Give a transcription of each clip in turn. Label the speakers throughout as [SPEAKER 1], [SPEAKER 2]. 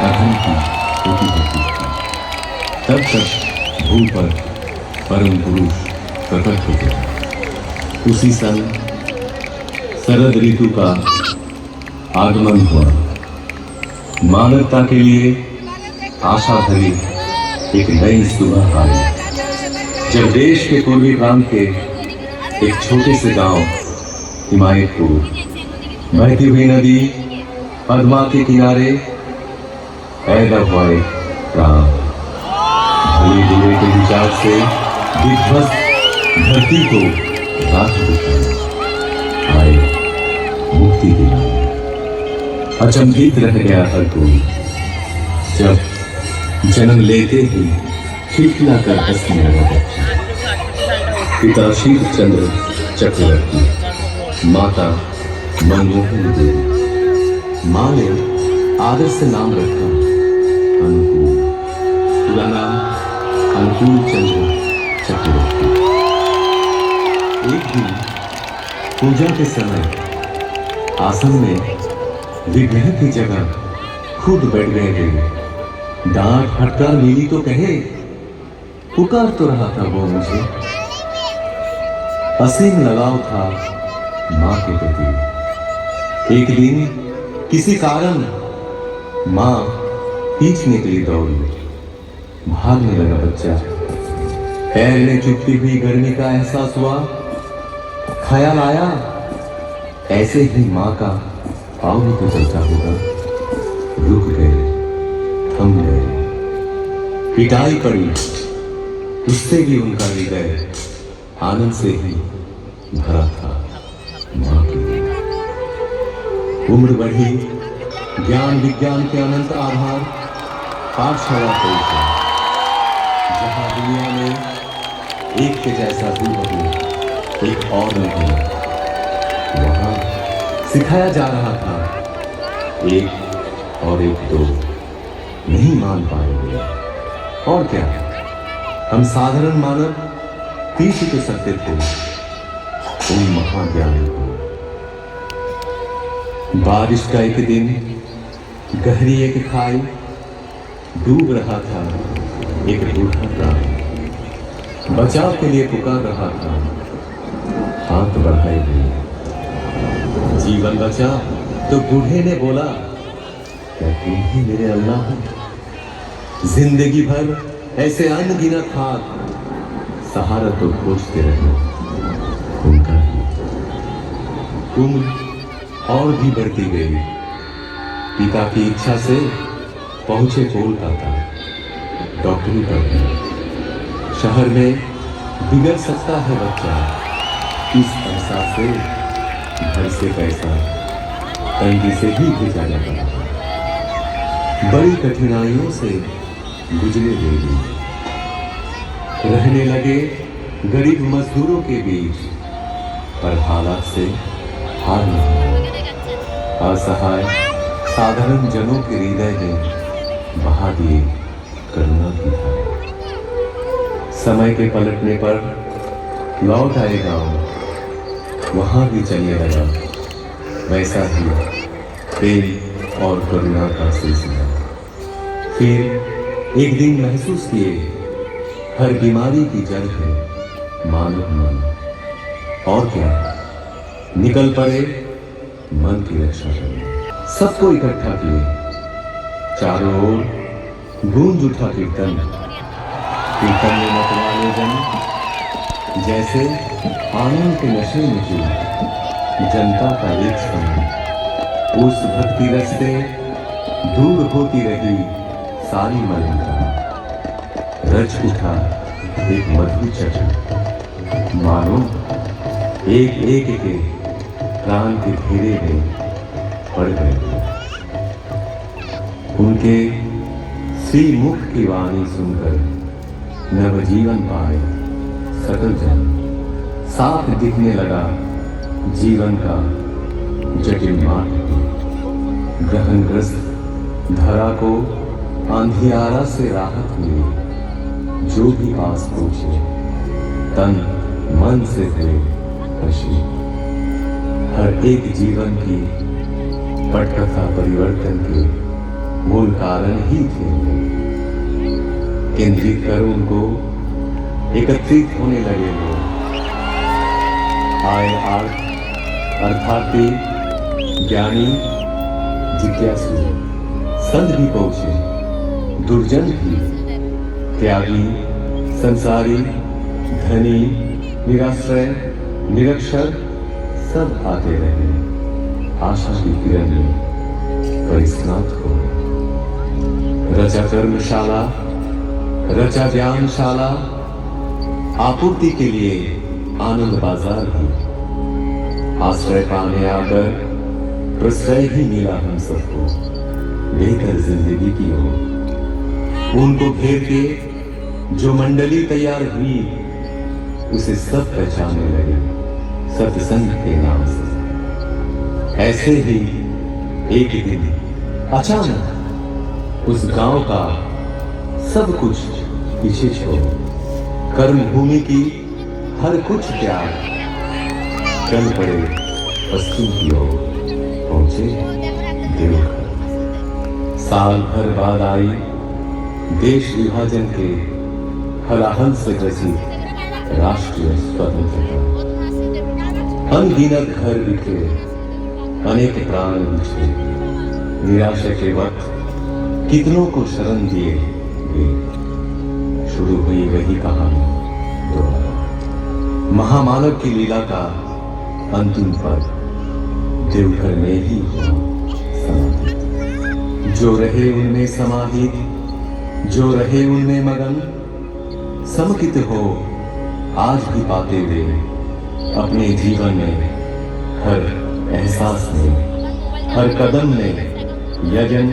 [SPEAKER 1] अधम की होती होती थी। तब तक भू पर परम पुरुष प्रकट हो गया। उसी सन शरद ऋतु का आगमन हुआ। मानवता के लिए आशा भरी एक नई सुबह आई, जब देश के पूर्वी प्रांत के एक छोटे से गांव हिमायतपुर बहती हुई नदी पद्मा के किनारे पैदा हुआ एक प्राण। भले बुरे के विचार से विध्वस्त धरती को राख दिखाया, आए मुक्ति दिलाए। अचंभित रह गया हर कोई, जब जन्म लेते ही खिलखिला कर हंसने लगा बच्चा। पिता शील चंद्र चक्रवर्ती, माता मनमोहन देवी। माँ ने आदर से नाम रखा अनुकूल, पूरा नाम अनुकूल चंद्र चक्रवर्ती। एक दिन पूजा के समय आसन में विग्रह की जगह खुद बैठ गए। डांट फटकार मिली तो कहे, पुकार तो रहा था वो मुझे। असीम लगाव था मां के प्रति। एक दिन किसी कारण मां खींचने के लिए दौड़ी, भागने लगा बच्चा। पैर में चुभती हुई गर्मी का एहसास हुआ। ख्याल आया, ऐसे ही मां का पाँव भी तो चलता होगा। रुक गए, थम गए। पिटाई पड़ी, उससे भी उनका हृदय आनंद से ही भरा था। मां की उम्र बढ़ी, ज्ञान विज्ञान के अनंत आधार पाठशाला पहुंचा, जहां दुनिया में एक के जैसा हूबहू एक और नहीं। वहां सिखाया जा रहा था, एक और एक दो नहीं मान पाएंगे। और क्या, हम साधारण मानव पी तो सकते थे उन महाज्ञान को। बारिश का एक दिन गहरी एक खाई, डूब रहा था एक बूढ़ा प्राण। बचाव के लिए पुकार रहा था, हाथ बढ़ाए हुए। जीवन बचा तो बूढ़े ने बोला, क्या तुम ही मेरे अल्लाह हो? जिंदगी भर ऐसे अनगिनत हाथ सहारा तो खोजते रहे उनका ही। उम्र और भी बढ़ती गई। पिता की इच्छा से पहुंचे कोलकाता डॉक्टरी पढ़ने। शहर में बिगड़ सकता है बच्चा, इस एहसास से घर से पैसा तंगी से ही भेजा जाता था। बड़ी कठिनाइयों से गुजरे देवी, रहने लगे गरीब मजदूरों के बीच, पर हालात से हार नहीं। असहाय साधारण जनों के हृदय में बहा दिए करुणा की धारा। समय के पलटने पर लौट आए गांव, वहां भी चलने लगा वैसा ही प्रेम और करुणा का सिलसिला। फिर एक दिन महसूस किए, हर बीमारी की जड़ है मानव मन। और क्या, निकल पड़े मन की रक्षा करने। सबको इकट्ठा किए, चारों ओर गूंज उठा कीर्तन। कीर्तन में मतवाले जन जैसे आनंद के नशे में चूर। जनता का एक समय उस भक्ति रस से दूर होती रही सारी मलिनता। रच उठा एक मधुर चक्र, मानो एक एक के प्राण के घेरे में पड़ गए। उनके श्री मुख की वाणी सुनकर नवजीवन पाए सकल जन। साफ दिखने लगा जीवन का जटिल मार्ग। ग्रहणग्रस्त धरा को अंधियारा से राहत मिली। जो भी पास पहुंचे तन मन से हुए खुशी। हर एक जीवन की पटकथा परिवर्तन के मूल कारण ही थे। केंद्रित कर उनको एकत्रित होने लगे लोग। आए आर्थ अर्थार्थी, ज्ञानी, जिज्ञासु, संत भी पहुंचे, दुर्जन भी, त्यागी, संसारी, धनी, निराश्रय, निरक्षर, सब आते रहे आशा की किरण में परिस्नात हो। रचा कर्मशाला, रचा ज्ञानशाला, आपूर्ति के लिए आनंद बाजार भी। आश्रय पाने आकर प्रश्रय ही मिला हम सबको, बेहतर जिंदगी की ओर। उनको घेर के जो मंडली तैयार हुई, उसे सब पहचानने लगे सत्संग के नाम से। ऐसे ही एक दिन अचानक उस गांव का सब कुछ पीछे छोड़ कर्म भूमि की हर कुछ त्याग चल पड़े पश्चिम की ओर, पहुंचे देवघर। साल भर बाद आई देश विभाजन के हलाहल से ग्रसित राष्ट्रीय स्वतंत्रता। अनगिनत घर बिखरे, अनेक प्राण बिछे, निराशा के वक्त कितनों को शरण दिए वे। शुरू हुई वही कहानी दोबारा। महामानव की लीला का अंतिम पद देवघर में ही हुआ समाहित। जो रहे उनमें समाहित, जो रहे उनमें मगन, समकित हो आज भी पाते वे अपने जीवन में, हर एहसास में, हर कदम में यजन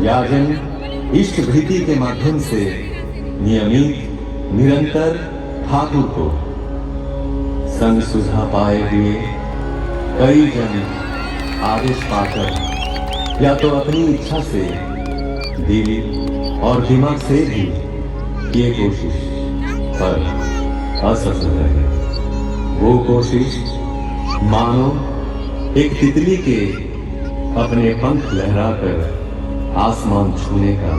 [SPEAKER 1] याजन इष्ट भीति के माध्यम से नियमित निरंतर ठाकुर को संग सुझा पाए हुए कई जन आदेश पाकर या तो अपनी इच्छा से, दिल और दिमाग से भी किए कोशिश, पर असफल रहे। वो कोशिश मानो एक तितली के अपने पंख लहराकर आसमान छूने का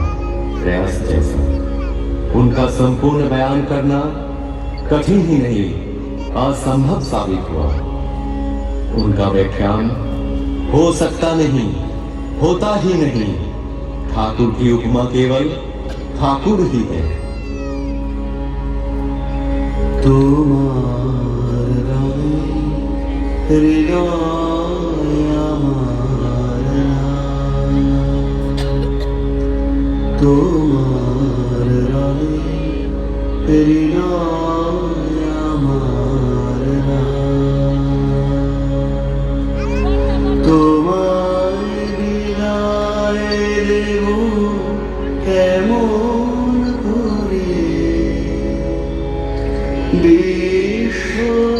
[SPEAKER 1] प्रयास जैसा। उनका संपूर्ण बयान करना कठिन ही नहीं, असंभव साबित हुआ। उनका व्याख्यान हो सकता नहीं, होता ही नहीं। ठाकुर की उपमा केवल ठाकुर ही है।
[SPEAKER 2] तुम्हारा हृदय तुम्हारा हृदय তোমায় বিদায় দেব কেমন করে, বিশ্বভুবন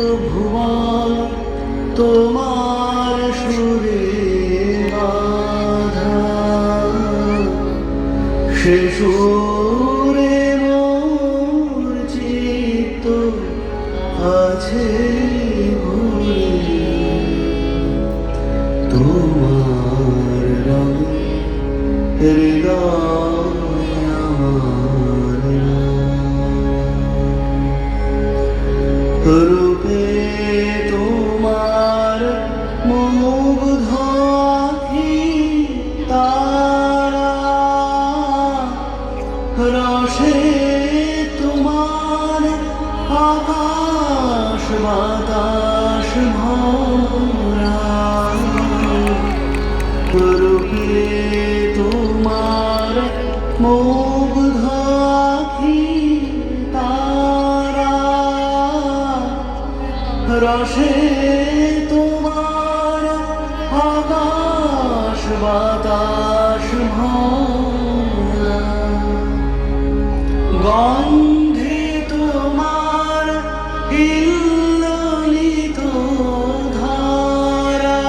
[SPEAKER 2] তোমার সুরে বাঁধা, সে সুরে মোর চিত্ত আছে ভরে। তোমার রঙ হৃদয় আমার রূপে, তোমার মুগ্ধ আঁখি তারা, রসে তোমার আকাশ বাতাস ভরা। রূপে তোমার মুগ্ধ আঁখি তারা, রসে তোমার আকাশ বাতাস ভরা। গন্ধে তোমার হিল্লোলিত ধারা,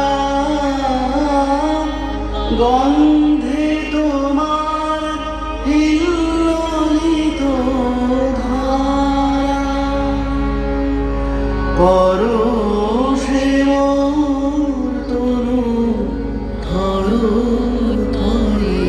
[SPEAKER 2] গন্ধে তোমার হিল্লোলিত ধারা। পরশে মোর তনু থর থরে,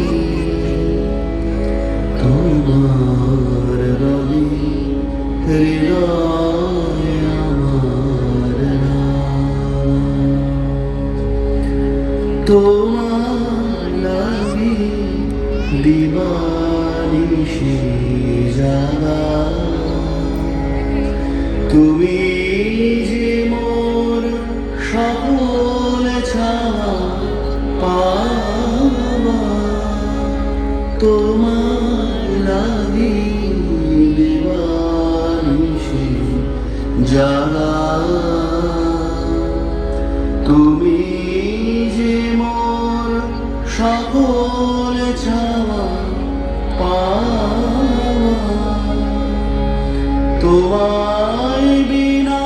[SPEAKER 2] তোমার লাগি দিবানিশি জ্বালা তুমি যে মোর সকল চাওয়া পাওয়া তোমায় বিনা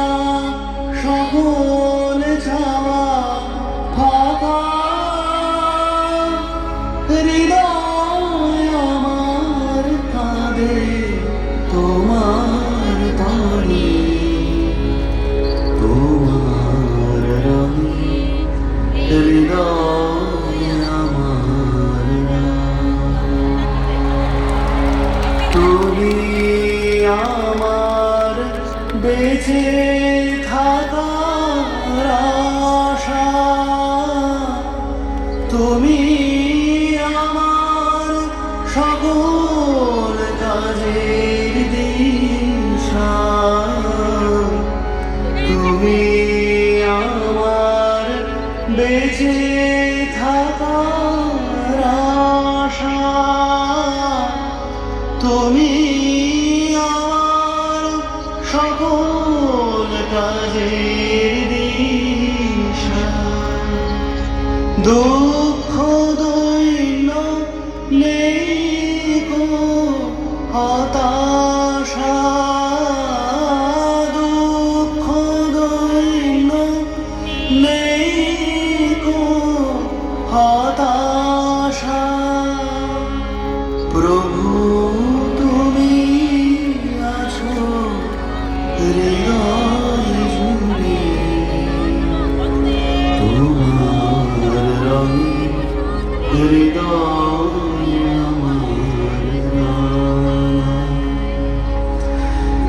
[SPEAKER 2] সকল চাওয়া ফাঁকা হৃদয় আমার কাঁদে তোমার তানে তোমার রঙে হৃদয় আমার তুমি আমার বেঁচে থাকার আশা তুমি আমার সকল কাজের দিশা তুমি আমার বেঁচে থাকার আশা তুমি আমার সকল কাজের দিশা দুঃখ দৈন্য নেই গো হতাশা দুঃখ দৈন্য নেই গো হতাশা প্রভু তুমি আছো হৃদয় জুড়ে তোমার রঙে হৃদয় আমার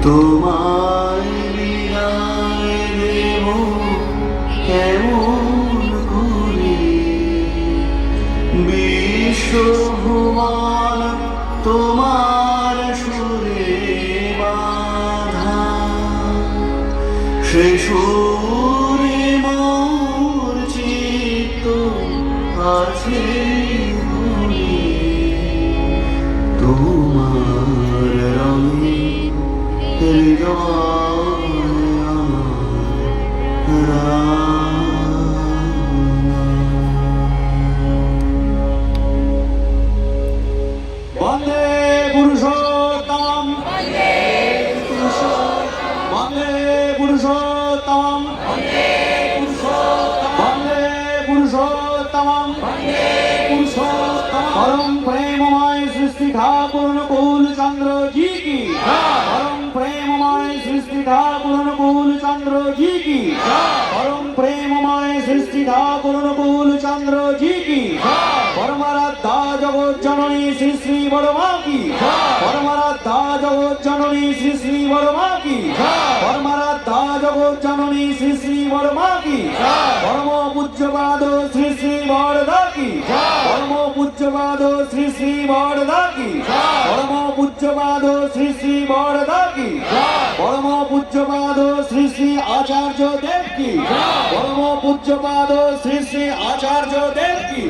[SPEAKER 2] তোমায় বিদায় দেব কেমন করে বিশ্বভুবন তোমার সুরে বাঁধা সে সুরে মোর চিত্ত আছে ধরে তোমার রঙে হৃদয়
[SPEAKER 3] বন্দে পুরুষোত্তম বন্দে পুরুষোত্তম বন্দে পুরুষোত্তম পরম প্রেমময় সৃষ্টি ঠাকুর অনুকূল চন্দ্র জি কি পরম প্রেমময় সৃষ্টি ঠাকুর অনুকূল চন্দ্র জি কি পরম প্রেমময় সৃষ্টি ঠাকুর অনুকূল চন্দ্র জি কি পরমারাধ্যা জগৎ জননী শ্রী শ্রী বড়মা কি পরমারাধ্যা জগৎ জননী শ্রী শ্রী বড়মা কি পরমারাধ্যা জগৎ জননী শ্রী শ্রী বড়মা কি পরম পূজ্যপাদ শ্রী শ্রী বড়দা কি পরম পূজ্যপাদ শ্রী শ্রী বড়দা কি পরম পূজ্যপাদ শ্রী শ্রী বড়দা কি পরম পূজ্যপাদ শ্রী শ্রী আচার্য দেব কি পরম পূজ্যপাদ শ্রী শ্রী আচার্য দেব কি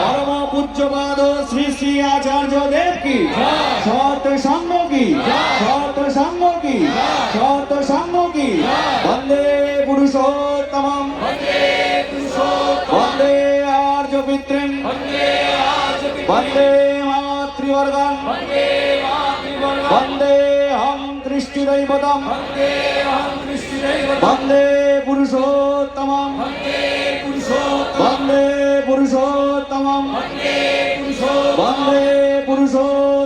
[SPEAKER 3] পরম পূজ্যপাদ শ্রী শ্রী আচার্য দেব কি শর্ত সঙ্গ কি শর্ত সঙ্গ কি শর্ত সঙ্গ কি বন্দে পুরুষোত্তমম বন্দে আর্য পিতৃম বন্দে মাতৃবর্গম বন্দে হং কৃষ্ণদৈবতম বন্দে পুরুষোত্তমম বন্দে পুরুষোত্তমম বন্দে পুরুষোত্তমম